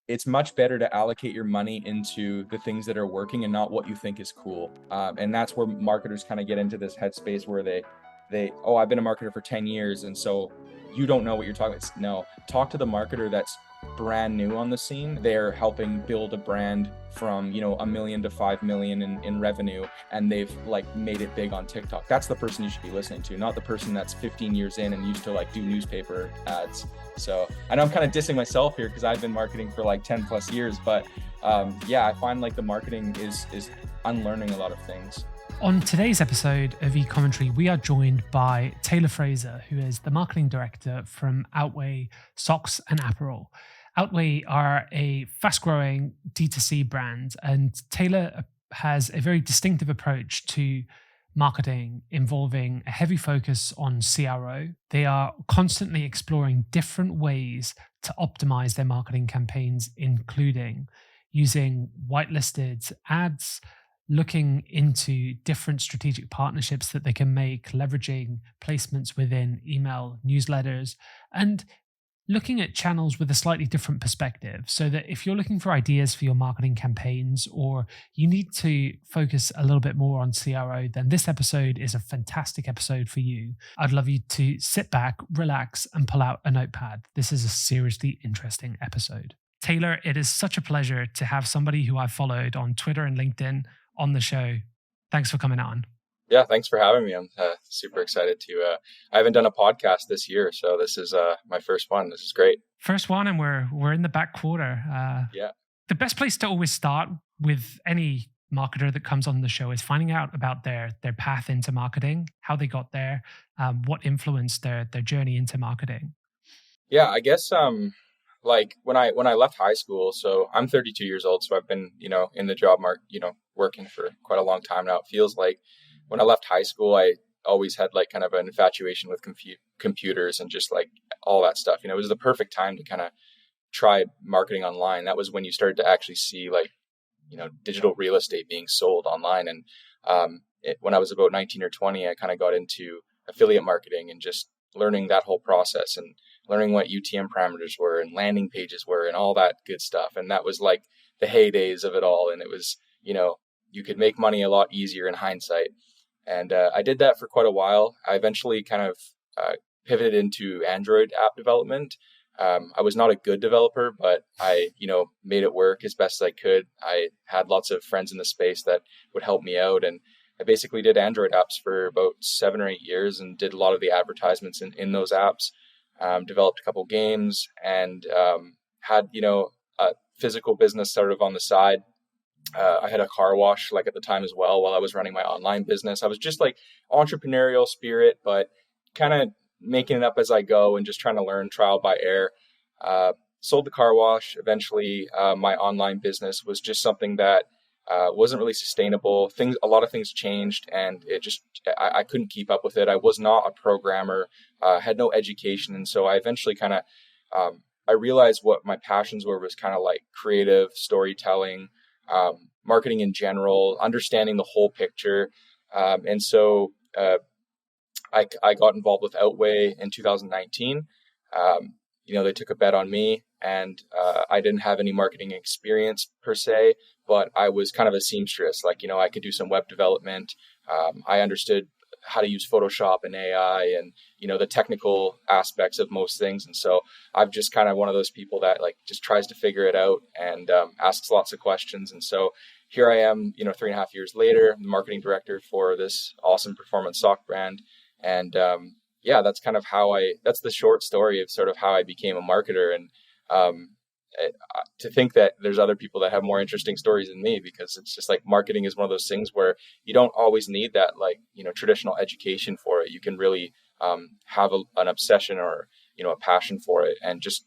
it's much better to allocate your money into the things that are working and not what you think is cool. And that's where marketers kind of get into this headspace where oh, I've been a marketer for 10 years. And so you don't know what you're talking about. No, talk to the marketer that's brand new on the scene. They're helping build a brand from, $1 million to 5 million in revenue. And they've like made it big on TikTok. That's the person you should be listening to, not the person that's 15 years in and used to like do newspaper ads. So I know I'm kind of dissing myself here because I've been marketing for like 10 plus years, but yeah, I find like the marketing is unlearning a lot of things. On today's episode of eCommentary, we are joined by Taylor Fraser, who is the marketing director from Outway Socks and Apparel. Outway are a fast-growing D2C brand, and Taylor has a very distinctive approach to marketing involving a heavy focus on CRO. They are constantly exploring different ways to optimize their marketing campaigns, including using whitelisted ads, looking into different strategic partnerships that they can make, leveraging placements within email newsletters, and looking at channels with a slightly different perspective. So that if you're looking for ideas for your marketing campaigns or you need to focus a little bit more on CRO, then this episode is a fantastic episode for you. I'd love you to sit back, relax, and pull out a notepad. This is a seriously interesting episode. Taylor, it is such a pleasure to have somebody who I've followed on Twitter and LinkedIn on the show. Thanks for coming on. Yeah, thanks for having me. I'm super excited to. I haven't done a podcast this year, so this is my first one. This is great. First one, and we're in the back quarter. Yeah. The best place to always start with any marketer that comes on the show is finding out about their path into marketing, how they got there, what influenced their journey into marketing. Yeah, I guess like when I left high school, so I'm 32 years old, so I've been in the job market, working for quite a long time now. It feels like when I left high school, I always had like kind of an infatuation with computers and just like all that stuff. It was the perfect time to kind of try marketing online. That was when you started to actually see like digital real estate being sold online. And when I was about 19 or 20, I kind of got into affiliate marketing and just learning that whole process and learning what UTM parameters were and landing pages were and all that good stuff. And that was like the heydays of it all. And it was, you could make money a lot easier in hindsight. And I did that for quite a while. I eventually kind of pivoted into Android app development. I was not a good developer, but I, made it work as best as I could. I had lots of friends in the space that would help me out. And I basically did Android apps for about 7 or 8 years and did a lot of the advertisements in those apps, developed a couple games and had, a physical business sort of on the side. I had a car wash like at the time as well while I was running my online business. I was just like entrepreneurial spirit, but kind of making it up as I go and just trying to learn trial by error. Sold the car wash. Eventually, my online business was just something that wasn't really sustainable. A lot of things changed and I couldn't keep up with it. I was not a programmer, had no education. And so I eventually kind of, I realized what my passions were was kind of like creative storytelling, marketing in general, understanding the whole picture. And so I got involved with Outway in 2019. They took a bet on me and I didn't have any marketing experience per se, but I was kind of a seamstress. Like, I could do some web development. I understood how to use Photoshop and AI and, the technical aspects of most things. And so I've just kind of one of those people that like just tries to figure it out and asks lots of questions. And so here I am, 3.5 years later, the marketing director for this awesome performance sock brand. And that's kind of that's the short story of sort of how I became a marketer. And to think that there's other people that have more interesting stories than me, because it's just like marketing is one of those things where you don't always need that like, traditional education for it. You can really have an obsession or, a passion for it and just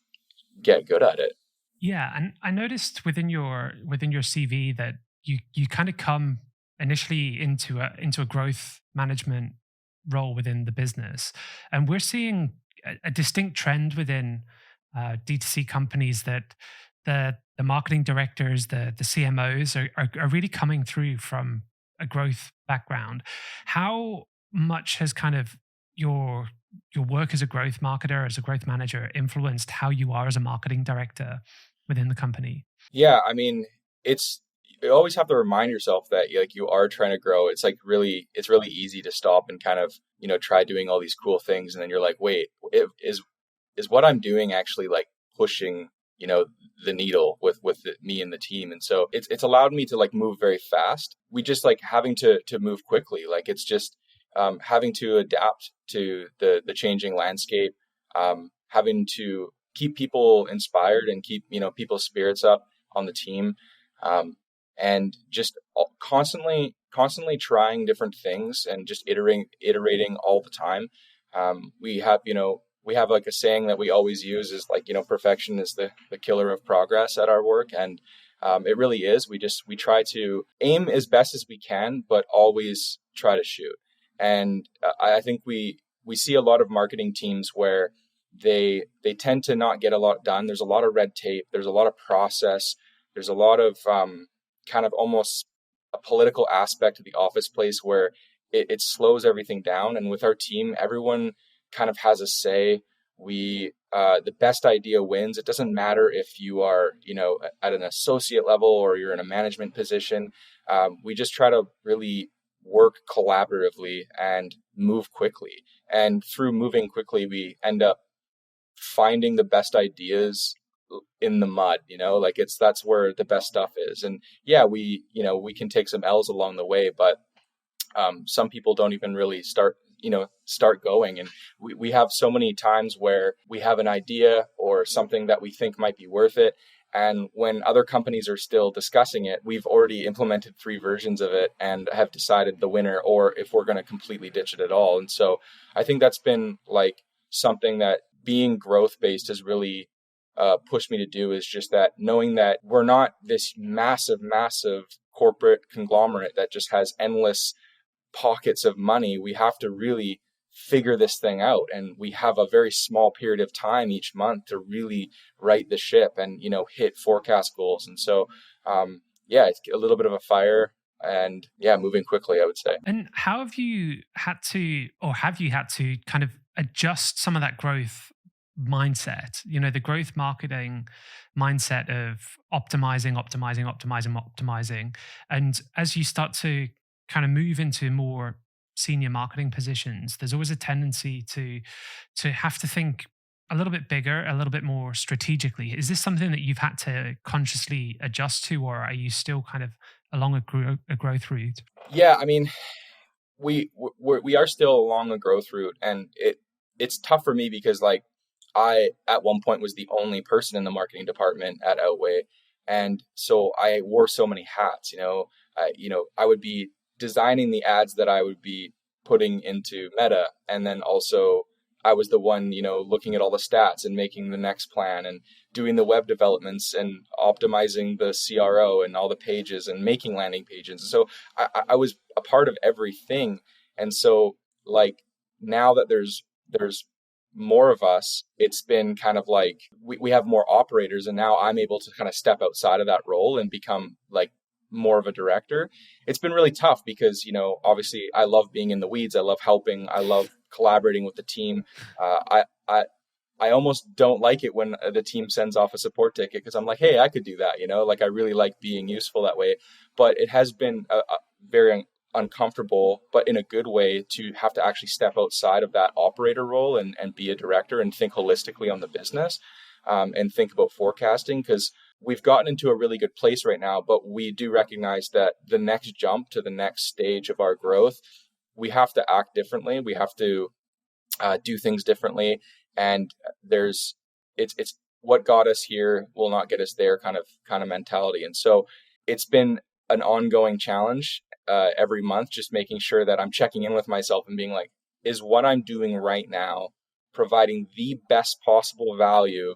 get good at it. Yeah. And I noticed within your CV that you kind of come initially into a growth management role within the business. And we're seeing a distinct trend within D2C companies that the marketing directors, the CMOs are really coming through from a growth background. How much has kind of your work as a growth marketer, as a growth manager, influenced how you are as a marketing director? within the company? Yeah, I mean, you always have to remind yourself that like you are trying to grow. It's really easy to stop and kind of, try doing all these cool things. And then you're like, wait, is what I'm doing actually like pushing, the needle with me and the team. And so it's allowed me to like move very fast. We just like having to move quickly. Like it's just having to adapt to the changing landscape, having to keep people inspired and keep, people's spirits up on the team. And just constantly trying different things and just iterating all the time. We have like a saying that we always use is like, perfection is the killer of progress at our work. And it really is. We try to aim as best as we can, but always try to shoot. And I think we see a lot of marketing teams where they tend to not get a lot done. There's a lot of red tape. There's a lot of process. There's a lot of kind of almost a political aspect of the office place where it slows everything down. And with our team, everyone kind of has a say. The best idea wins. It doesn't matter if you are, at an associate level or you're in a management position. We just try to really work collaboratively and move quickly. And through moving quickly, we end up finding the best ideas in the mud, like that's where the best stuff is. And yeah, we can take some L's along the way, but some people don't even really start going. And we have so many times where we have an idea or something that we think might be worth it. And when other companies are still discussing it, we've already implemented 3 versions of it and have decided the winner, or if we're going to completely ditch it at all. And so I think that's been like something that being growth-based has really pushed me to do, is just that knowing that we're not this massive corporate conglomerate that just has endless pockets of money. We have to really figure this thing out, and we have a very small period of time each month to really right the ship and hit forecast goals. And so it's a little bit of a fire, and moving quickly, I would say. And how have you had to kind of adjust some of that growth mindset, the growth marketing mindset of optimizing. And as you start to kind of move into more senior marketing positions, there's always a tendency to have to think a little bit bigger, a little bit more strategically. Is this something that you've had to consciously adjust to, or are you still kind of along a growth route? Yeah, I mean, we are still along a growth route, and it's tough for me because like I at one point was the only person in the marketing department at Outway, and so I wore so many hats. I would be designing the ads that I would be putting into Meta, and then also I was the one, looking at all the stats and making the next plan and doing the web developments and optimizing the CRO and all the pages and making landing pages. So I was a part of everything. And so like now that there's more of us, it's been kind of like we have more operators, and now I'm able to kind of step outside of that role and become like more of a director. It's been really tough because, obviously I love being in the weeds. I love helping. I love collaborating with the team. I almost don't like it when the team sends off a support ticket, because I'm like, hey, I could do that. Like I really like being useful that way. But it has been a very uncomfortable, but in a good way, to have to actually step outside of that operator role and be a director and think holistically on the business, and think about forecasting, because we've gotten into a really good place right now, but we do recognize that the next jump to the next stage of our growth, we have to act differently. We have to do things differently. And it's what got us here will not get us there kind of mentality. And so it's been an ongoing challenge every month, just making sure that I'm checking in with myself and being like, is what I'm doing right now providing the best possible value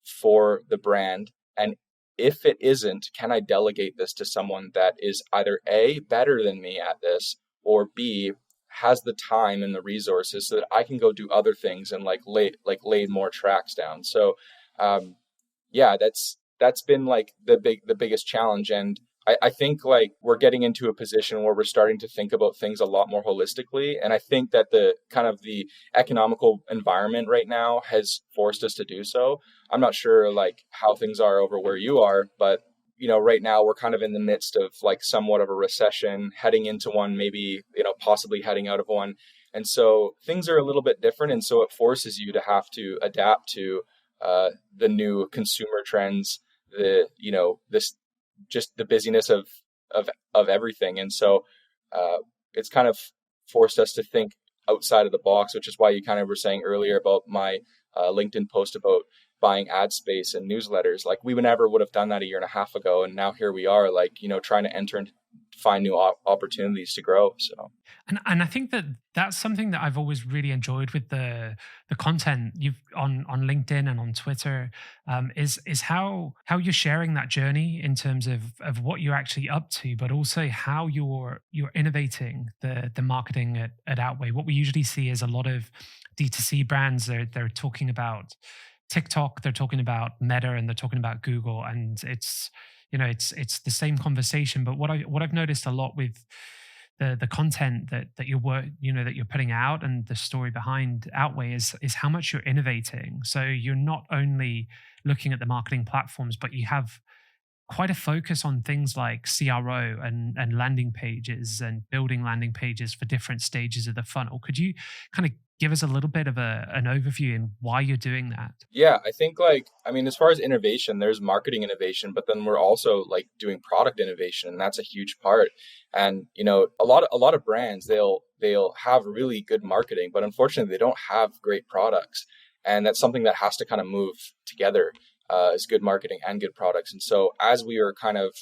for the brand? And if it isn't, can I delegate this to someone that is either A, better than me at this, or B, has the time and the resources so that I can go do other things and lay more tracks down. So that's been like the biggest challenge. And I think like we're getting into a position where we're starting to think about things a lot more holistically. And I think that the kind of the economical environment right now has forced us to do so. I'm not sure like how things are over where you are, but right now we're kind of in the midst of like somewhat of a recession, heading into one, maybe, possibly heading out of one. And so things are a little bit different. And so it forces you to have to adapt to the new consumer trends, this just the busyness of everything. And so it's kind of forced us to think outside of the box, which is why you kind of were saying earlier about my LinkedIn post about buying ad space and newsletters. Like we would have done that a year and a half ago. And now here we are, like, trying to enter and find new opportunities to grow. So. And I think that that's something that I've always really enjoyed with the content you've on LinkedIn and on Twitter, is how you're sharing that journey in terms of what you're actually up to, but also how you're innovating the marketing at Outway. What we usually see is a lot of D2C brands, they're talking about TikTok, they're talking about Meta, and they're talking about Google, and it's it's the same conversation. But what I've noticed a lot with the content that you're putting out and the story behind Outway is how much you're innovating. So you're not only looking at the marketing platforms, but you have quite a focus on things like CRO and landing pages and building landing pages for different stages of the funnel. Could you kind of give us a little bit of an overview in why you're doing that? Yeah, I think as far as innovation, there's marketing innovation, but then we're also like doing product innovation, and that's a huge part. And a lot of brands, they'll have really good marketing, but unfortunately they don't have great products. And that's something that has to kind of move together, is good marketing and good products. And so as we are kind of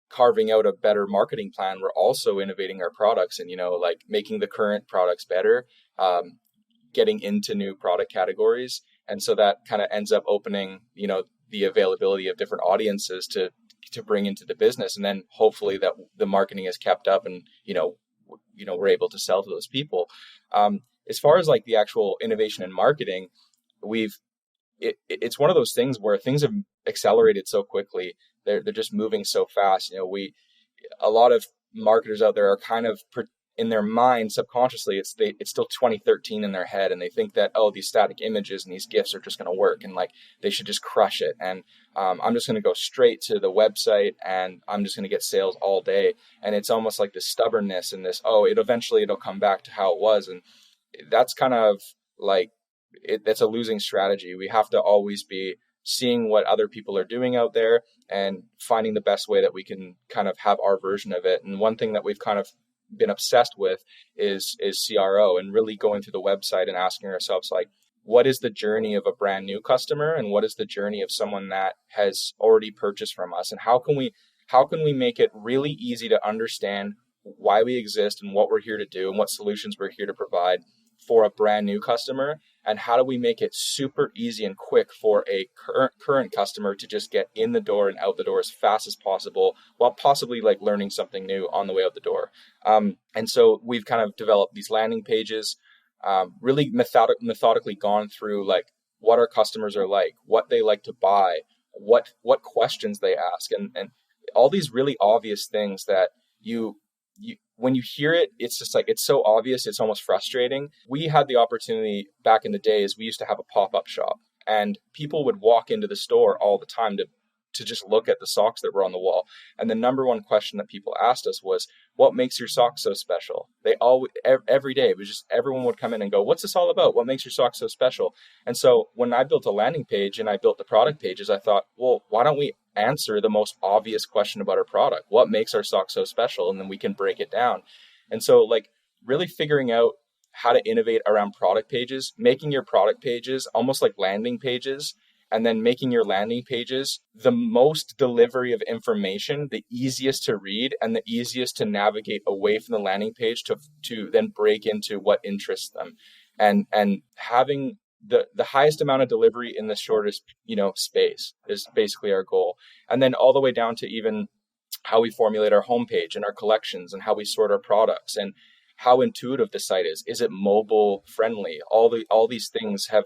carving out a better marketing plan, we're also innovating our products and, like making the current products better, getting into new product categories. And so that kind of ends up opening, the availability of different audiences to bring into the business. And then hopefully that the marketing is kept up and, we're able to sell to those people. As far as like the actual innovation in marketing, it's one of those things where things have accelerated so quickly. They're just moving so fast. A lot of marketers out there are kind of in their mind subconsciously, it's still 2013 in their head, and they think that, oh, these static images and these GIFs are just going to work, and like they should just crush it. And I'm just going to go straight to the website, and I'm just going to get sales all day. And it's almost like this stubbornness and this, it'll come back to how it was. And that's kind of like that's a losing strategy. We have to always be seeing what other people are doing out there and finding the best way that we can kind of have our version of it. And one thing that we've kind of been obsessed with is CRO, and really going through the website and asking ourselves, like, what is the journey of a brand new customer, and what is the journey of someone that has already purchased from us, and how can we make it really easy to understand why we exist and what we're here to do and what solutions we're here to provide for a brand new customer, and how do we make it super easy and quick for a current customer to just get in the door and out the door as fast as possible, while possibly like learning something new on the way out the door. And so we've kind of developed these landing pages, really methodically gone through like what our customers are like, what they like to buy, what questions they ask, and all these really obvious things that you when you hear it, it's just like, it's so obvious, it's almost frustrating. We had the opportunity back in the days, we used to have a pop-up shop, and people would walk into the store all the time to just look at the socks that were on the wall. And the number one question that people asked us was, what makes your socks so special? They always, every day, it was just, everyone would come in and go, what's this all about? What makes your socks so special? And so when I built a landing page and I built the product pages, I thought, well, why don't we answer the most obvious question about our product? What makes our socks so special? And then we can break it down. And so like really figuring out how to innovate around product pages, making your product pages almost like landing pages, and then making your landing pages the most delivery of information, the easiest to read and the easiest to navigate away from the landing page to then break into what interests them. And having the highest amount of delivery in the shortest, space is basically our goal. And then all the way down to even how we formulate our homepage and our collections and how we sort our products and how intuitive the site is. Is it mobile friendly? All these things have,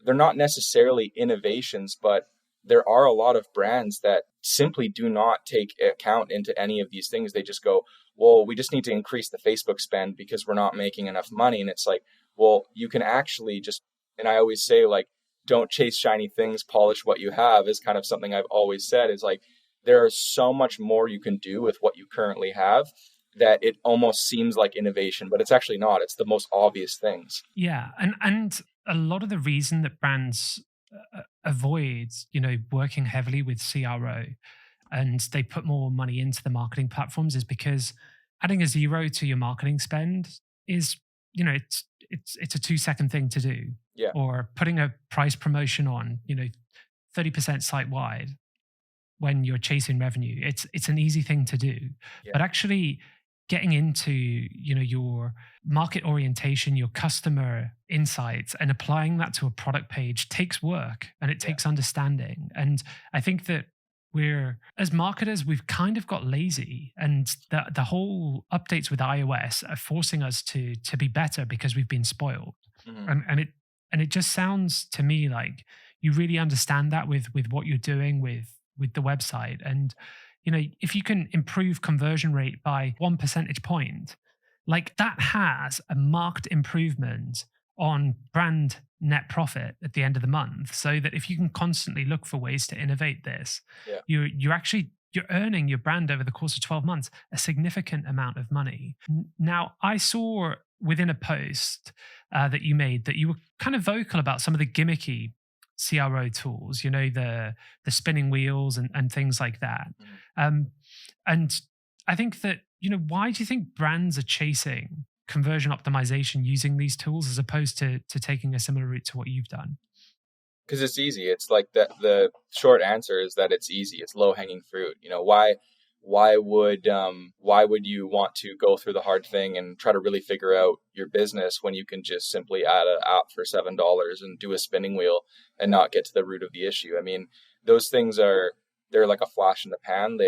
they're not necessarily innovations, but there are a lot of brands that simply do not take account into any of these things. They just go, well, we just need to increase the Facebook spend because we're not making enough money. And it's like, well, you can actually just, and I always say, like, don't chase shiny things, polish what you have, is kind of something I've always said, is like, there is so much more you can do with what you currently have that it almost seems like innovation, but it's actually not. It's the most obvious things. Yeah. And a lot of the reason that brands avoid, working heavily with CRO and they put more money into the marketing platforms is because adding a zero to your marketing spend is, it's a 2-second thing to do. Yeah. Or putting a price promotion on, 30% site wide when you're chasing revenue. It's an easy thing to do. Yeah. But actually getting into, your market orientation, your customer insights, and applying that to a product page takes work and it takes understanding. And I think that as marketers, we've kind of got lazy, and the whole updates with iOS are forcing us to be better because we've been spoiled. Mm-hmm. And it just sounds to me like you really understand that with what you're doing with the website. And if you can improve conversion rate by 1 percentage point, like that has a marked improvement on brand net profit at the end of the month. So that if you can constantly look for ways to innovate this, you're earning your brand over the course of 12 months a significant amount of money. Now, I saw within a post that you made that you were kind of vocal about some of the gimmicky CRO tools, the spinning wheels and things like that. And I think that, why do you think brands are chasing conversion optimization using these tools as opposed to taking a similar route to what you've done? Because it's easy. It's like the short answer is that it's easy. It's low hanging fruit. Why would you want to go through the hard thing and try to really figure out your business when you can just simply add an app for $7 and do a spinning wheel and not get to the root of the issue? I mean, those things they're like a flash in the pan.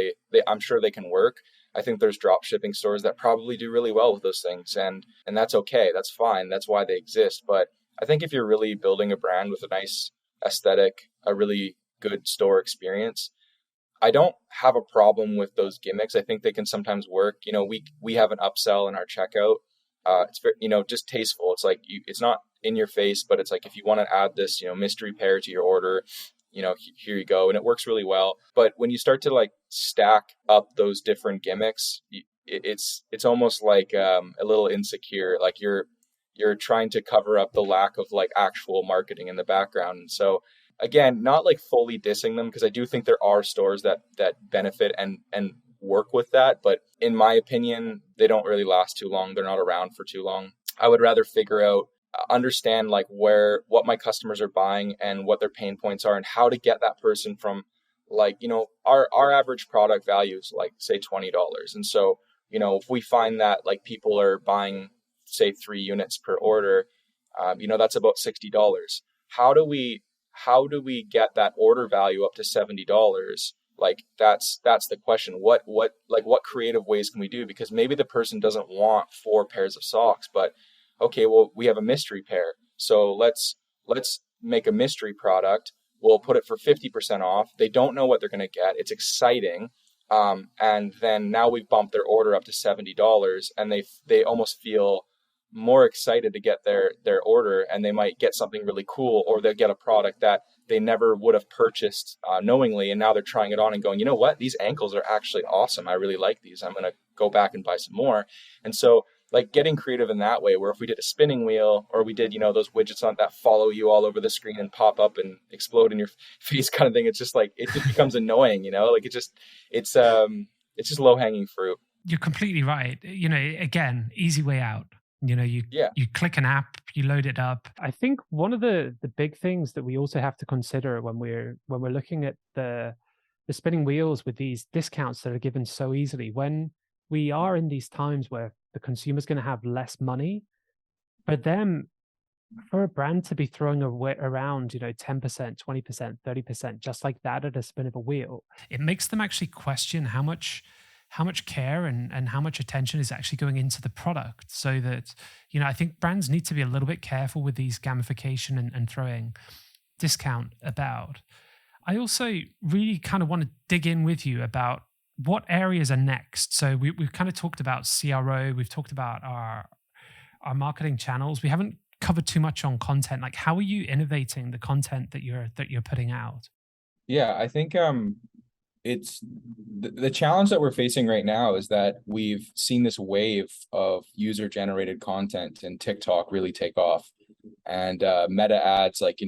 I'm sure they can work. I think there's drop shipping stores that probably do really well with those things, and that's okay. That's fine. That's why they exist. But I think if you're really building a brand with a nice aesthetic, a really good store experience, I don't have a problem with those gimmicks. I think they can sometimes work. We have an upsell in our checkout. It's very, just tasteful. It's like it's not in your face, but it's like, if you want to add this, mystery pair to your order, here you go. And it works really well. But when you start to like stack up those different gimmicks, it's almost like a little insecure. Like you're trying to cover up the lack of like actual marketing in the background. And so again, not like fully dissing them, because I do think there are stores that benefit and work with that. But in my opinion, they don't really last too long. They're not around for too long. I would rather understand like what my customers are buying and what their pain points are and how to get that person from like, our average product value is like, say, $20. And so, if we find that like people are buying, say, 3 units per order, that's about $60. How do we get that order value up to $70? Like that's the question. What creative ways can we do? Because maybe the person doesn't want 4 pairs of socks, but okay, well, we have a mystery pair. So let's make a mystery product. We'll put it for 50% off. They don't know what they're going to get. It's exciting. And then now we've bumped their order up to $70, and they almost feel more excited to get their order, and they might get something really cool, or they'll get a product that they never would have purchased knowingly, and now they're trying it on and going, you know what, these ankles are actually awesome. I really like these. I'm going to go back and buy some more. And so like getting creative in that way, where if we did a spinning wheel, or we did, those widgets that follow you all over the screen and pop up and explode in your face kind of thing, it's just like, it just becomes annoying, like it's just low hanging fruit. You're completely right. Again, easy way out. You click an app, you load it up. I think one of the big things that we also have to consider when we're looking at the spinning wheels with these discounts that are given so easily, when we are in these times where the consumer's going to have less money, for them, for a brand to be throwing around 10%, 20%, 30% just like that at a spin of a wheel, it makes them actually question how much care and how much attention is actually going into the product. So that, I think brands need to be a little bit careful with these gamification and throwing discount about. I also really kind of want to dig in with you about what areas are next. So we've kind of talked about CRO, we've talked about our marketing channels. We haven't covered too much on content. Like, how are you innovating the content that you're putting out? Yeah, I think it's the challenge that we're facing right now is that we've seen this wave of user generated content and TikTok really take off. And meta ads, like,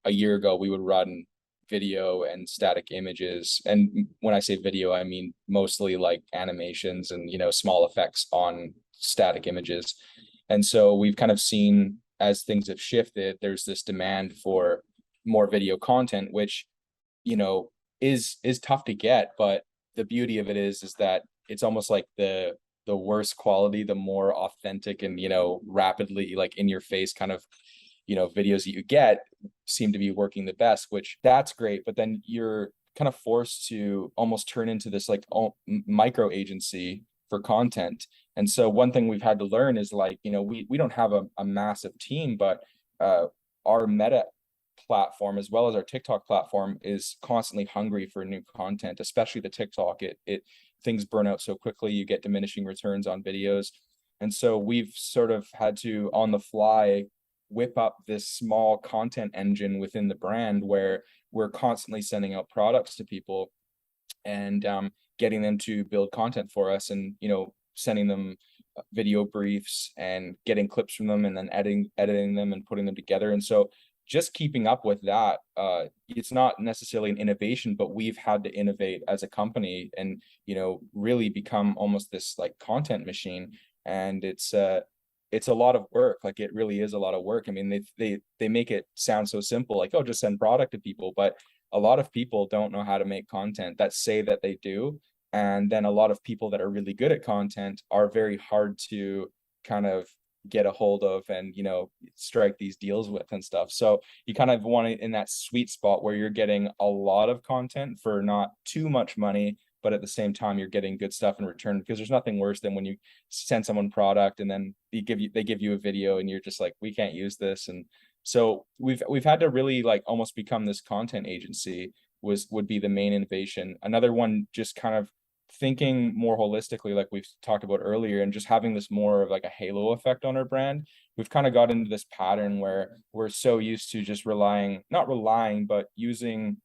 a year ago we would run video and static images. And when I say video, I mean mostly like animations and, small effects on static images. And so we've kind of seen as things have shifted, there's this demand for more video content, which, you know, is tough to get, but the beauty of it is that it's almost like the worse quality, the more authentic and, rapidly like in your face kind of, videos that you get seem to be working the best, which that's great. But then you're kind of forced to almost turn into this like micro agency for content. And so one thing we've had to learn is like, we don't have a massive team, but our meta platform as well as our TikTok platform is constantly hungry for new content, especially the TikTok. It things burn out so quickly, you get diminishing returns on videos. And so we've sort of had to on the fly whip up this small content engine within the brand where we're constantly sending out products to people and getting them to build content for us, and sending them video briefs and getting clips from them and then editing them and putting them together. And so just keeping up with that, it's not necessarily an innovation, but we've had to innovate as a company and really become almost this like content machine. And it's a lot of work. Like, it really is a lot of work. I mean, they make it sound so simple, like, oh, just send product to people, but a lot of people don't know how to make content that say that they do. And then a lot of people that are really good at content are very hard to kind of get a hold of and strike these deals with and stuff. So you kind of want it in that sweet spot where you're getting a lot of content for not too much money, but at the same time you're getting good stuff in return, because there's nothing worse than when you send someone product and then they give you a video and you're just like, we can't use this. And so we've had to really like almost become this content agency would be the main innovation. Another one, just kind of thinking more holistically, like we've talked about earlier, and just having this more of like a halo effect on our brand. We've kind of got into this pattern where we're so used to just not relying, but using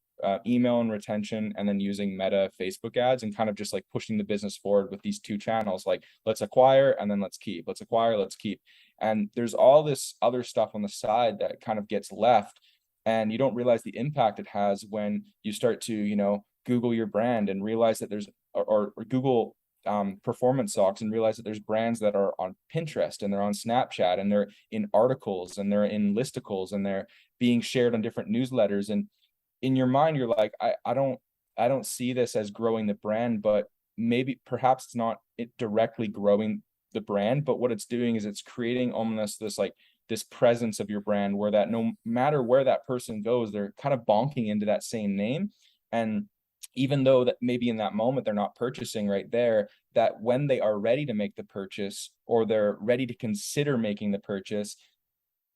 email and retention, and then using meta Facebook ads, and kind of just like pushing the business forward with these two channels, like let's acquire and then let's keep, let's acquire, let's keep. And there's all this other stuff on the side that kind of gets left, and you don't realize the impact it has when you start to Google your brand and realize that there's or Google performance socks and realize that there's brands that are on Pinterest and they're on Snapchat and they're in articles and they're in listicles and they're being shared on different newsletters. And in your mind, you're like, I don't see this as growing the brand, but perhaps it's not directly growing the brand, but what it's doing is it's creating almost this presence of your brand where that no matter where that person goes, they're kind of bonking into that same name. And even though that maybe in that moment they're not purchasing right there, that when they are ready to make the purchase or they're ready to consider making the purchase,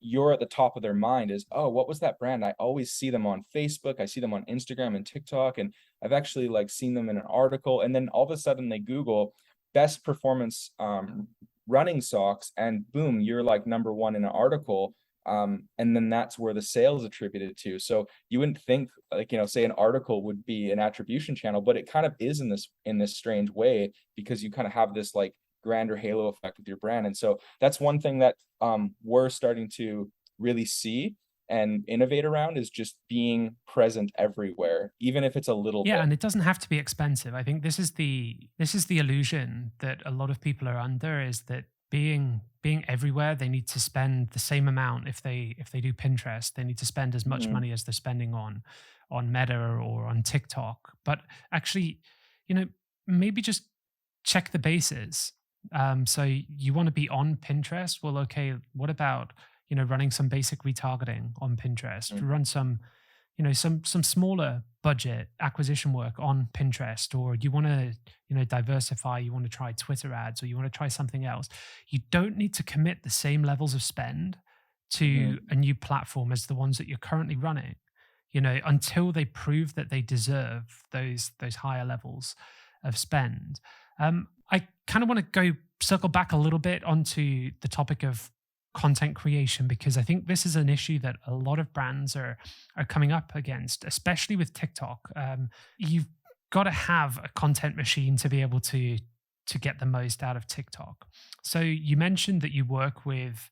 you're at the top of their mind is, oh, what was that brand? I always see them on Facebook. I see them on Instagram and TikTok. And I've actually like seen them in an article. And then all of a sudden they Google best performance running socks, and boom, you're like number one in an article. And then that's where the sales attributed to. So you wouldn't think like, say an article would be an attribution channel, but it kind of is in this strange way, because you kind of have this like grander halo effect with your brand. And so that's one thing that we're starting to really see and innovate around, is just being present everywhere, even if it's a little Yeah, bit. and it doesn't have to be expensive. I think this is the illusion that a lot of people are under, is that being everywhere, they need to spend the same amount. If they do Pinterest, they need to spend as much Mhm. money as they're spending on Meta or on TikTok. But actually, you know, maybe just check the bases. So you want to be on Pinterest? Well, okay, what about running some basic retargeting on Pinterest? Mhm. Run some smaller budget acquisition work on Pinterest, or you want to diversify, you want to try Twitter ads, or you want to try something else. You don't need to commit the same levels of spend to Mhm. a new platform as the ones that you're currently running. until they prove that they deserve those higher levels of spend. I kind of want to go circle back a little bit onto the topic of content creation, because I think this is an issue that a lot of brands are coming up against, especially with TikTok. You've got to have a content machine to be able to get the most out of TikTok. So you mentioned that you work with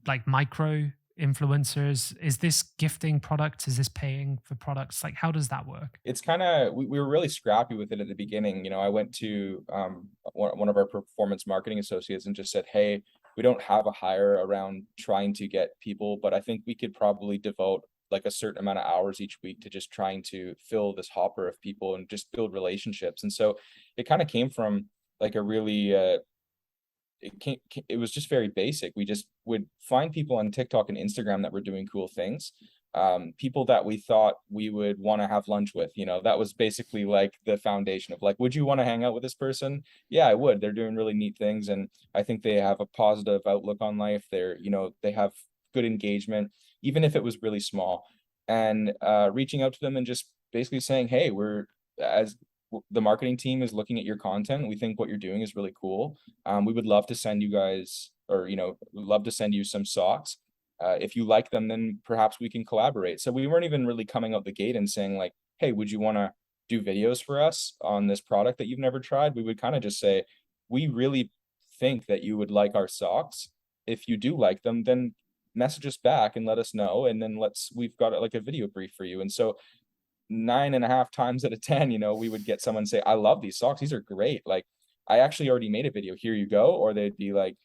like micro influencers. Is this gifting products? Is this paying for products? Like, how does that work? It's kind of, we were really scrappy with it at the beginning. I went to one of our performance marketing associates and just said, hey, we don't have a hire around trying to get people, but I think we could probably devote like a certain amount of hours each week to just trying to fill this hopper of people and just build relationships. And so it kind of came from like a really it was just very basic. We just would find people on TikTok and Instagram that were doing cool things, people that we thought we would want to have lunch with. That was basically like the foundation of like, would you want to hang out with this person? Yeah, I would. They're doing really neat things, and I think they have a positive outlook on life. They have good engagement, even if it was really small. And reaching out to them and just basically saying, hey, as the marketing team is looking at your content. We think what you're doing is really cool. We would love to send you guys, or love to send you some socks. If you like them, then perhaps we can collaborate. So we weren't even really coming out the gate and saying like, hey, would you want to do videos for us on this product that you've never tried? We would kind of just say, we really think that you would like our socks. If you do like them, then message us back and let us know. And then we've got like a video brief for you. And so 9.5 times out of 10, we would get someone say, I love these socks. These are great. Like, I actually already made a video. Here you go. Or they'd be like,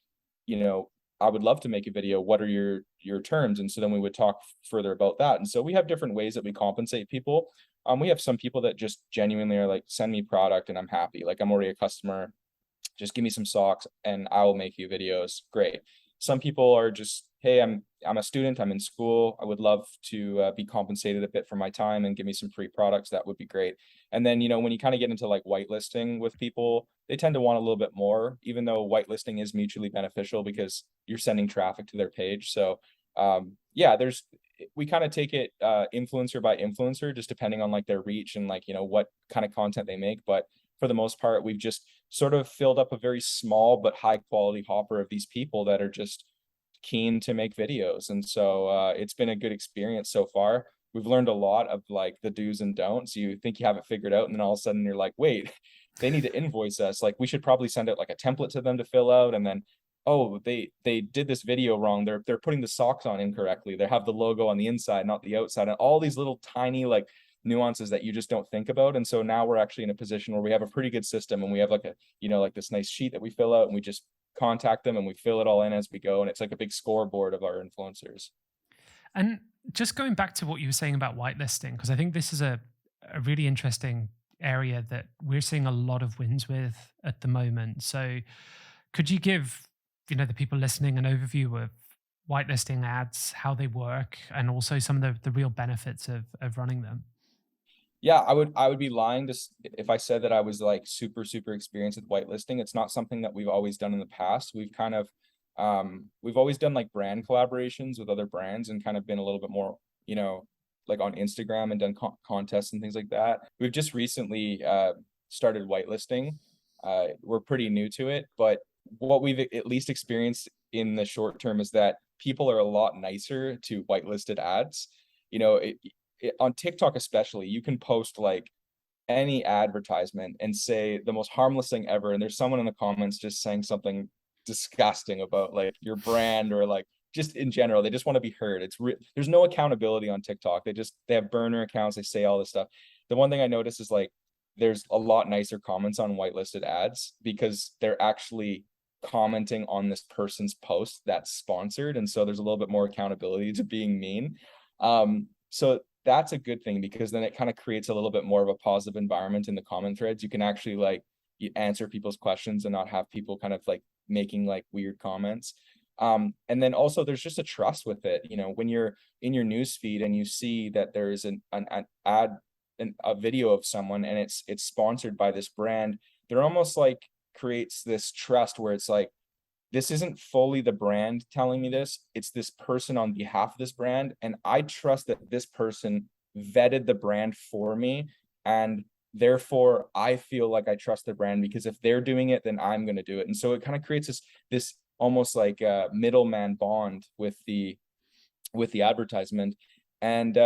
I would love to make a video. What are your terms? And so then we would talk further about that. And so we have different ways that we compensate people. We have some people that just genuinely are like, send me product and I'm happy. Like, I'm already a customer. Just give me some socks and I will make you videos. Great. Some people are just, hey, I'm a student, I'm in school, I would love to be compensated a bit for my time and give me some free products. That would be great. And then, when you kind of get into like whitelisting with people, they tend to want a little bit more, even though whitelisting is mutually beneficial because you're sending traffic to their page. So yeah, we kind of take it influencer by influencer, just depending on like their reach and like, what kind of content they make. But for the most part, we've just sort of filled up a very small but high quality hopper of these people that are just keen to make videos. And so it's been a good experience so far. We've learned a lot of like the do's and don'ts. You think you have it figured out, and then all of a sudden you're like, wait, they need to invoice us. Like, we should probably send out like a template to them to fill out. And then, oh, they did this video wrong. They're putting the socks on incorrectly. They have the logo on the inside, not the outside, and all these little tiny like nuances that you just don't think about. And so now we're actually in a position where we have a pretty good system, and we have like like this nice sheet that we fill out, and we just contact them and we fill it all in as we go. And it's like a big scoreboard of our influencers. And just going back to what you were saying about whitelisting, because I think this is a really interesting area that we're seeing a lot of wins with at the moment. So could you give, the people listening an overview of whitelisting ads, how they work, and also some of the real benefits of running them? Yeah, I would be lying if I said that I was like super experienced with whitelisting. It's not something that we've always done in the past. We've kind of we've always done like brand collaborations with other brands and kind of been a little bit more, like on Instagram and done contests and things like that. We've just recently started whitelisting. We're pretty new to it, but what we've at least experienced in the short term is that people are a lot nicer to whitelisted ads. On TikTok especially, you can post like any advertisement and say the most harmless thing ever, and there's someone in the comments just saying something disgusting about like your brand, or like just in general, they just want to be heard. There's no accountability on TikTok. They have burner accounts, they say all this stuff. The one thing I noticed is like there's a lot nicer comments on whitelisted ads because they're actually commenting on this person's post that's sponsored, and so there's a little bit more accountability to being mean. So that's a good thing, because then it kind of creates a little bit more of a positive environment in the comment threads. You can actually like you answer people's questions and not have people kind of like making like weird comments. And then also there's just a trust with it. When you're in your news feed and you see that there is an ad, a video of someone, and it's sponsored by this brand, they're almost like creates this trust where it's like, this isn't fully the brand telling me this, it's this person on behalf of this brand, and I trust that this person vetted the brand for me, and therefore I feel like I trust the brand, because if they're doing it, then I'm going to do it. And so it kind of creates this almost like a middleman bond with the advertisement. And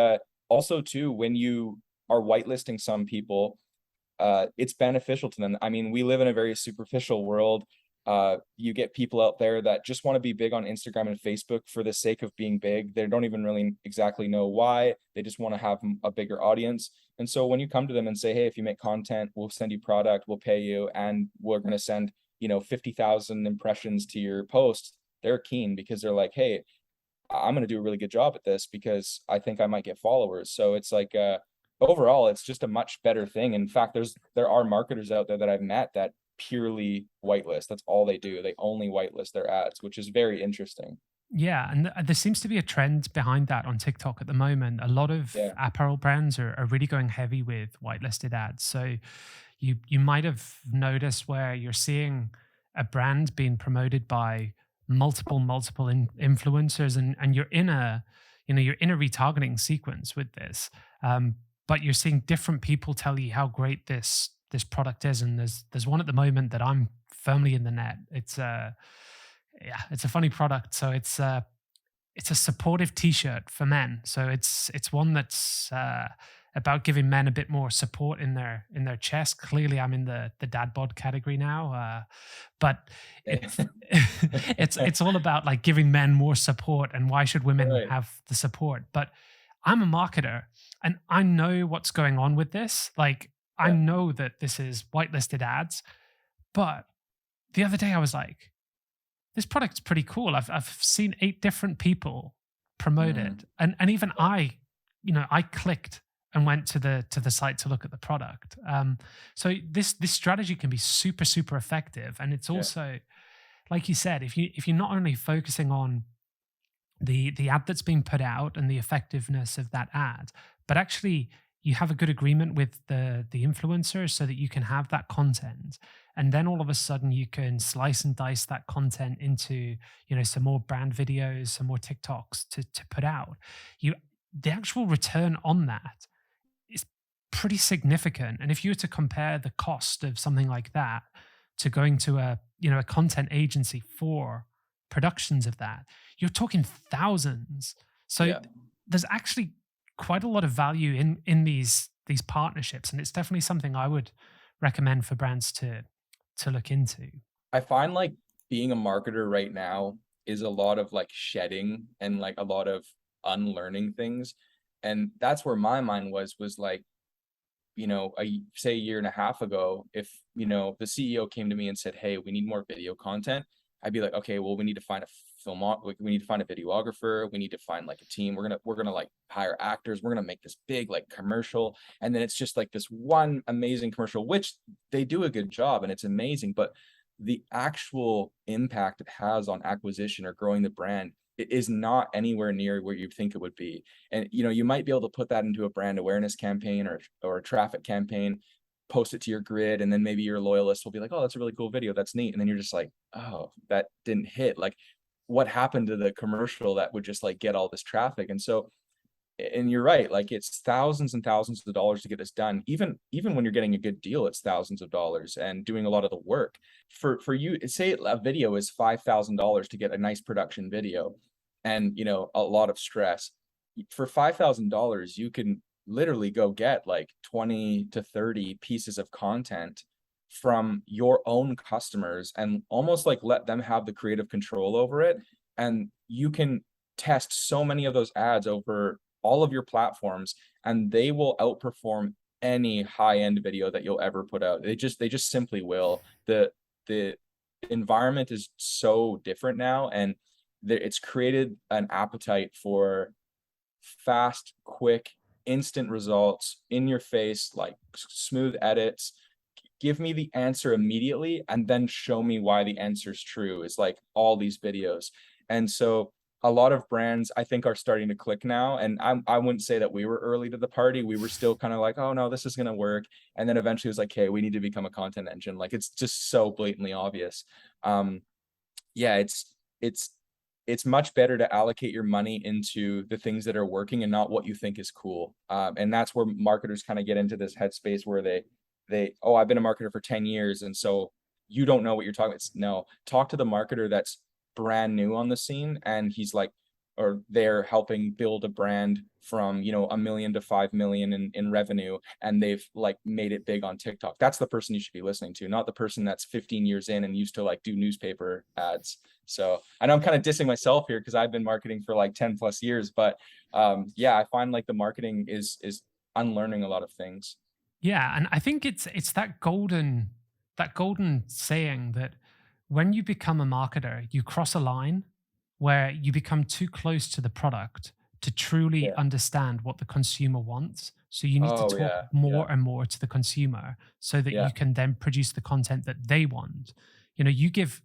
also too, when you are whitelisting some people, it's beneficial to them. I mean, we live in a very superficial world. You get people out there that just want to be big on Instagram and Facebook for the sake of being big. They don't even really exactly know why. They just want to have a bigger audience. And so when you come to them and say, hey, if you make content, we'll send you product, we'll pay you, and we're going to send, 50,000 impressions to your post, they're keen, because they're like, hey, I'm going to do a really good job at this because I think I might get followers. So it's like, overall, it's just a much better thing. In fact, there are marketers out there that I've met that purely whitelist. That's all they do. They only whitelist their ads, which is very interesting. Yeah, and there seems to be a trend behind that on TikTok at the moment. A lot of Yeah. apparel brands are really going heavy with whitelisted ads. So you might have noticed where you're seeing a brand being promoted by multiple influencers, and you're in a you're in a retargeting sequence with this, but you're seeing different people tell you how great this product is. And there's one at the moment that I'm firmly in the net. It's it's a funny product. So it's a supportive T-shirt for men. So it's one that's about giving men a bit more support in their chest. Clearly, I'm in the dad bod category now, but it's it's all about like giving men more support, and why should women Right. have the support? But I'm a marketer, and I know what's going on with this. Like, I Yeah. know that this is whitelisted ads, but the other day I was like, this product's pretty cool. I've seen 8 different people promote Mm. it, and even I clicked and went to the site to look at the product. So this strategy can be super effective, and it's Yeah. also, like you said, if you're not only focusing on the ad that's being put out and the effectiveness of that ad, but actually you have a good agreement with the influencer so that you can have that content, and then all of a sudden you can slice and dice that content into some more brand videos, some more TikToks to put out. The actual return on that is pretty significant. And if you were to compare the cost of something like that to going to a content agency for productions of that, you're talking thousands. So Yeah. there's actually quite a lot of value in these partnerships, and it's definitely something I would recommend for brands to look into. I find like being a marketer right now is a lot of like shedding and like a lot of unlearning things. And that's where my mind was like, say a year and a half ago, if, the CEO came to me and said, hey, we need more video content, I'd be like, okay, well, we need to find a we need to find a videographer. We need to find like a team. We're gonna like hire actors. We're gonna make this big like commercial. And then it's just like this one amazing commercial, which they do a good job and it's amazing. But the actual impact it has on acquisition or growing the brand, it is not anywhere near where you think it would be. And you might be able to put that into a brand awareness campaign or a traffic campaign, post it to your grid, and then maybe your loyalists will be like, oh, that's a really cool video, that's neat. And then you're just like, oh, that didn't hit. Like, what happened to the commercial that would just like get all this traffic? And so, and you're right, like it's thousands and thousands of dollars to get this done. Even when you're getting a good deal, it's thousands of dollars and doing a lot of the work. For you, say a video is $5,000 to get a nice production video, and a lot of stress. For $5,000, you can literally go get like 20 to 30 pieces of content from your own customers and almost like let them have the creative control over it. And you can test so many of those ads over all of your platforms, and they will outperform any high-end video that you'll ever put out. They just simply will. The environment is so different now, and it's created an appetite for fast, quick, instant results, in your face, like smooth edits. Give me the answer immediately and then show me why the answer is true, is like all these videos. And so a lot of brands I think are starting to click now. And I wouldn't say that we were early to the party. We were still kind of like, oh no, this is going to work. And then eventually it was like, hey, we need to become a content engine. Like, it's just so blatantly obvious. Yeah, it's it's much better to allocate your money into the things that are working and not what you think is cool. And that's where marketers kind of get into this headspace where oh, I've been a marketer for 10 years. And so you don't know what you're talking about. No, talk to the marketer that's brand new on the scene. And he's like, or they're helping build a brand from, you know, 1 million to 5 million in revenue. And they've like made it big on TikTok. That's the person you should be listening to, not the person that's 15 years in and used to like do newspaper ads. So I know I'm kind of dissing myself here because I've been marketing for like 10 plus years, but yeah, I find like the marketing is unlearning a lot of things. Yeah, and I think it's that golden saying that when you become a marketer, you cross a line where you become too close to the product to truly Yeah. understand what the consumer wants. So you need to Oh talk yeah. Yeah. more and more to the consumer so that Yeah. you can then produce the content that they want. You know, you give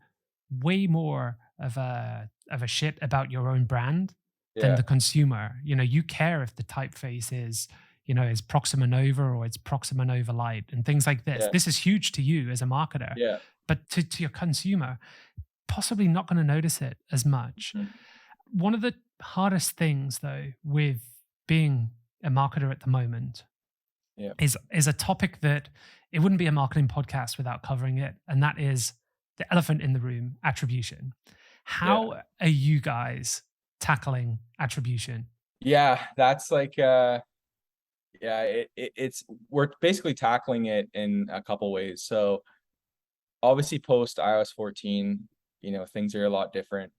way more of a shit about your own brand than Yeah. the consumer. You know, you care if the typeface is Proxima Nova or it's Proxima Nova Light and things like this. Yeah. This is huge to you as a marketer, Yeah. but to your consumer, possibly not going to notice it as much. Mhm. One of the hardest things, though, with being a marketer at the moment Yeah. is a topic that it wouldn't be a marketing podcast without covering it, and that is the elephant in the room: attribution. How are you guys tackling attribution? Yeah. That's like yeah, it's we're basically tackling it in a couple ways. So obviously post iOS 14, you know, things are a lot different.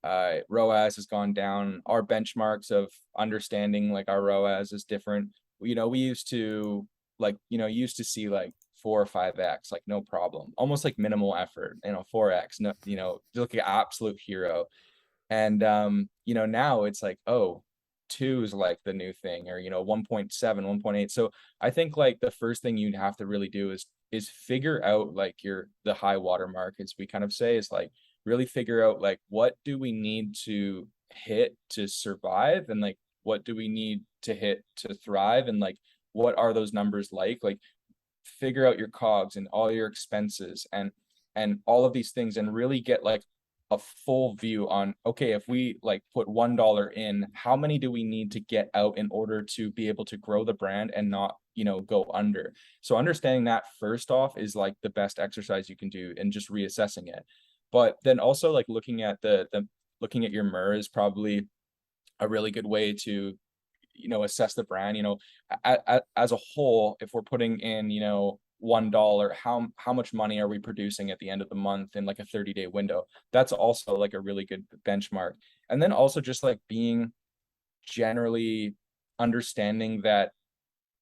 ROAS has gone down. Our benchmarks of understanding like our ROAS is different. You know, we used to like, you know, used to see like 4 or 5x, like no problem, almost like minimal effort, you know, 4x, no, you know, look at absolute hero. And you know, now it's like, oh, 2 is like the new thing, or you know, 1.7, 1.8. So I think like the first thing you'd have to really do is figure out like the high water mark, as we kind of say, is like really figure out like what do we need to hit to survive, and like what do we need to hit to thrive, and like what are those numbers like figure out your cogs and all your expenses and all of these things, and really get like a full view on, okay, if we like put $1 in, how many do we need to get out in order to be able to grow the brand and not, you know, go under. So understanding that first off is like the best exercise you can do, and just reassessing it. But then also like looking at looking at your MER is probably a really good way to, you know, assess the brand. You know, as a whole, if we're putting in, you know, $1, how much money are we producing at the end of the month in like a 30-day window? That's also like a really good benchmark. And then also just like being generally understanding that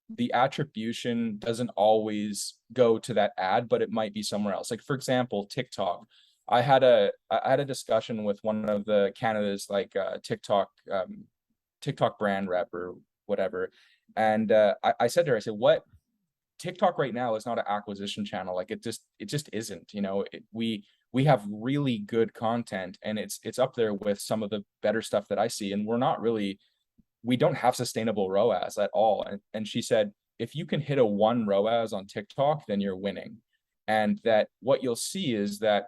the attribution doesn't always go to that ad, but it might be somewhere else. Like for example, TikTok. I had a discussion with one of the Canada's like TikTok brand rep or whatever. And I said to her, I said, what, TikTok right now is not an acquisition channel. Like it just isn't, you know, we have really good content, and it's up there with some of the better stuff that I see. And we don't have sustainable ROAS at all. And she said, if you can hit a 1 ROAS on TikTok, then you're winning. And that what you'll see is that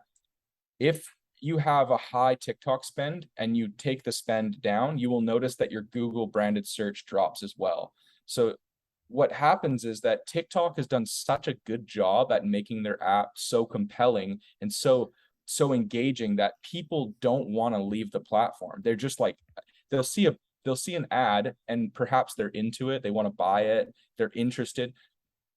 if you have a high TikTok spend and you take the spend down, you will notice that your Google branded search drops as well. So what happens is that TikTok has done such a good job at making their app so compelling and so engaging that people don't want to leave the platform. They're just like, they'll see an ad and perhaps they're into it, they want to buy it, they're interested.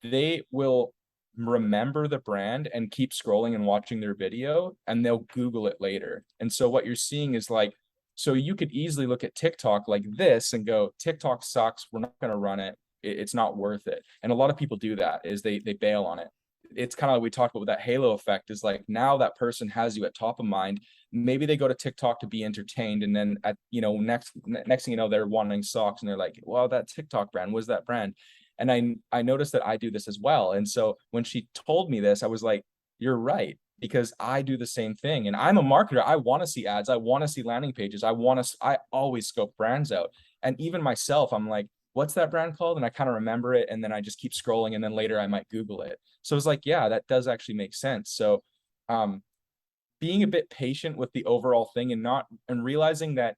They will remember the brand and keep scrolling and watching their video, and they'll Google it later. And so what you're seeing is like, so you could easily look at TikTok like this and go, TikTok sucks, we're not going to run it, it's not worth it. And a lot of people do that, is they bail on it. It's kind of like we talked about with that halo effect, is like now that person has you at top of mind, maybe they go to TikTok to be entertained, and then at, you know, next thing you know, they're wanting socks and they're like, well, that TikTok brand, was that brand? And I noticed that I do this as well. And so when she told me this, I was like, you're right, because I do the same thing. And I'm a marketer. I want to see ads. I want to see landing pages. I always scope brands out. And even myself, I'm like, what's that brand called? And I kind of remember it. And then I just keep scrolling. And then later I might Google it. So it's like, yeah, that does actually make sense. So being a bit patient with the overall thing and realizing that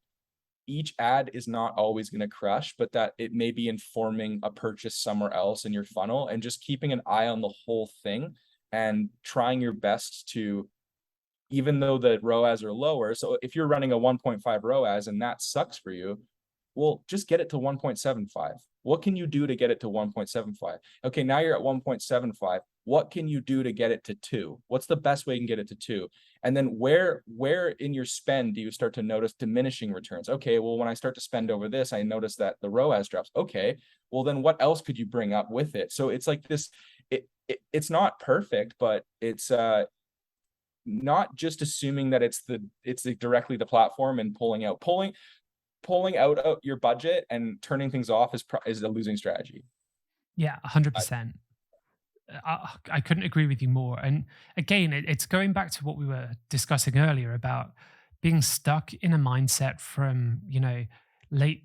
each ad is not always going to crush, but that it may be informing a purchase somewhere else in your funnel, and just keeping an eye on the whole thing and trying your best to, even though the ROAS are lower. So if you're running a 1.5 ROAS and that sucks for you, well, just get it to 1.75. What can you do to get it to 1.75? Okay, now you're at 1.75. What can you do to get it to 2? What's the best way you can get it to 2? And then where in your spend do you start to notice diminishing returns? Okay, well, when I start to spend over this, I notice that the ROAS drops. Okay, well, then what else could you bring up with it? So it's like this, it's not perfect, but it's not just assuming that it's directly the platform and pulling out of your budget and turning things off is a losing strategy. Yeah, 100%. I couldn't agree with you more. And again, it's going back to what we were discussing earlier about being stuck in a mindset from, late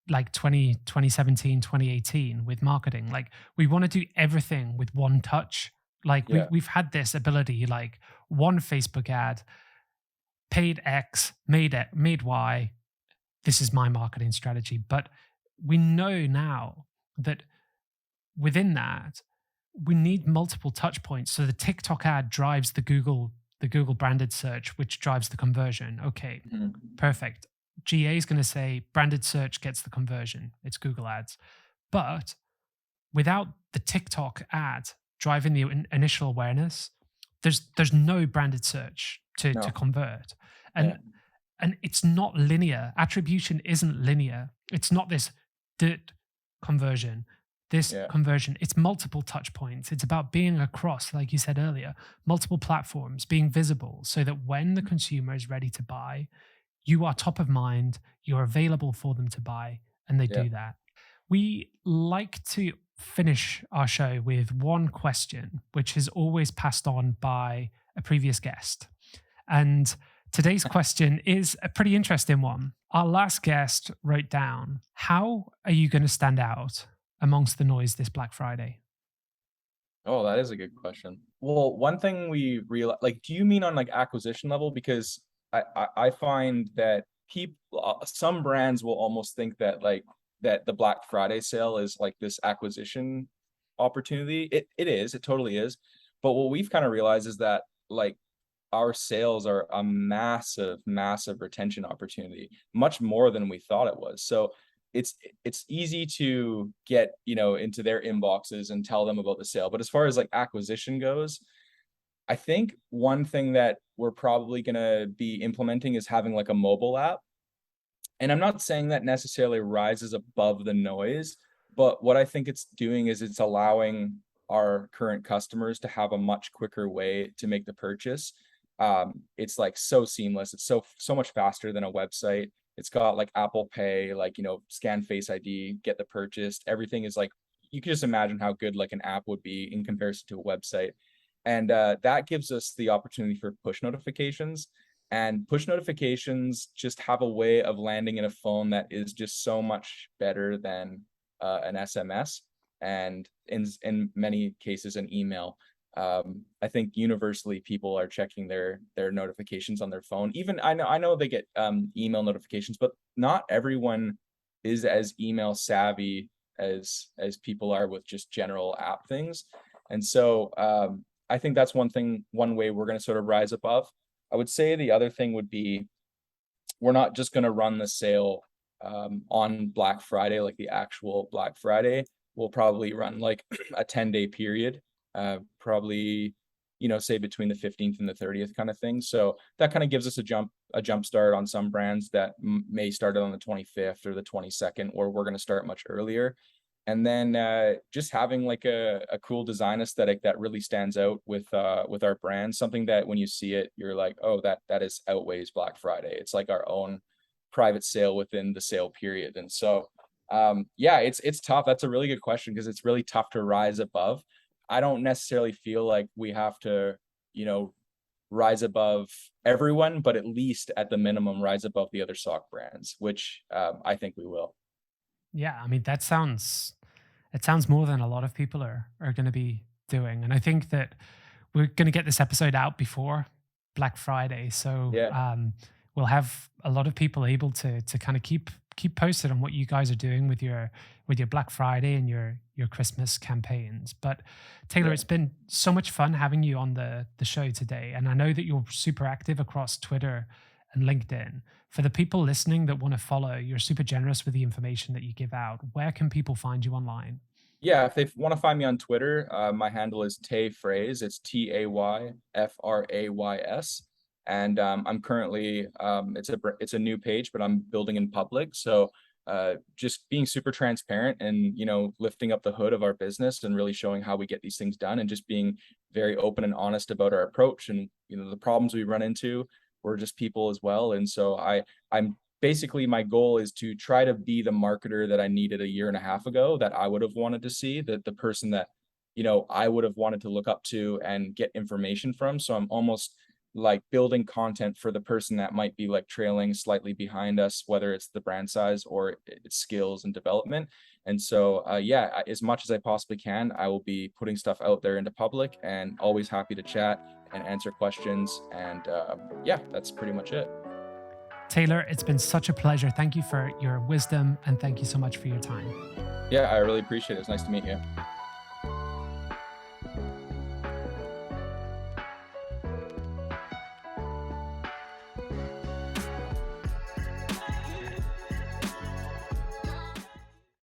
like 2017, 2018 with marketing. Like we want to do everything with one touch. Like we've had this ability, like one Facebook ad, paid X, made Y. This is my marketing strategy. But we know now that within that, we need multiple touch points. So the TikTok ad drives the Google branded search, which drives the conversion. Okay, perfect. GA is going to say branded search gets the conversion. It's Google ads. But without the TikTok ad driving the initial awareness, there's no branded search to convert. And it's not linear. Attribution isn't linear. It's not this conversion. Conversion, it's multiple touch points. It's about being across, like you said earlier, multiple platforms, being visible so that when the consumer is ready to buy, you are top of mind, you're available for them to buy, and they do that. We like to finish our show with one question, which is always passed on by a previous guest. And today's question is a pretty interesting one. Our last guest wrote down, how are you going to stand out amongst the noise this Black Friday? Oh, that is a good question. Well, one thing we realize, like, do you mean on like acquisition level? Because I find that some brands will almost think that that the Black Friday sale is like this acquisition opportunity. It totally is. But what we've kind of realized is that like our sales are a massive, massive retention opportunity, much more than we thought it was. So it's easy to get, into their inboxes and tell them about the sale. But as far as like acquisition goes, I think one thing that we're probably going to be implementing is having like a mobile app. And I'm not saying that necessarily rises above the noise, but what I think it's doing is it's allowing our current customers to have a much quicker way to make the purchase. It's like so seamless. It's so much faster than a website. It's got like Apple Pay, like, scan Face ID, get the purchase. Everything is like, you can just imagine how good like an app would be in comparison to a website. And that gives us the opportunity for push notifications. And push notifications just have a way of landing in a phone that is just so much better than an SMS, and in many cases an email. I think universally people are checking their notifications on their phone. Even I know they get email notifications, but not everyone is as email savvy as people are with just general app things. And so I think that's one way we're going to sort of rise above. I would say the other thing would be, we're not just going to run the sale on Black Friday, like the actual Black Friday. We'll probably run like a 10-day period, probably, say between the 15th and the 30th kind of thing. So that kind of gives us a jump start on some brands that may start on the 25th or the 22nd, or we're going to start much earlier. And then just having like a cool design aesthetic that really stands out with our brand, something that when you see it, you're like, oh, that is Outway's Black Friday. It's like our own private sale within the sale period. And so it's tough. That's a really good question, because it's really tough to rise above. I don't necessarily feel like we have to, rise above everyone, but at least at the minimum rise above the other sock brands, which I think we will. Yeah, I mean, it sounds more than a lot of people are going to be doing. And I think that we're going to get this episode out before Black Friday. So Yeah. we'll have a lot of people able to kind of keep posted on what you guys are doing with your Black Friday and your Christmas campaigns. But Taylor, Yeah. it's been so much fun having you on the show today. And I know that you're super active across Twitter and LinkedIn. For the people listening that want to follow, you're super generous with the information that you give out. Where can people find you online? Yeah, if they want to find me on Twitter, my handle is Tay Frays. It's TayFrays, and I'm currently it's a new page, but I'm building in public. So just being super transparent and lifting up the hood of our business and really showing how we get these things done, and just being very open and honest about our approach and the problems we run into. We're just people as well, and so I'm basically, my goal is to try to be the marketer that I needed a year and a half ago, that I would have wanted to see, that the person that, I would have wanted to look up to and get information from. So I'm almost like building content for the person that might be like trailing slightly behind us, whether it's the brand size or its skills and development. And so, yeah, as much as I possibly can, I will be putting stuff out there into public, and always happy to chat and answer questions. And yeah, that's pretty much it. Taylor, it's been such a pleasure. Thank you for your wisdom and thank you so much for your time. Yeah, I really appreciate it. It's nice to meet you.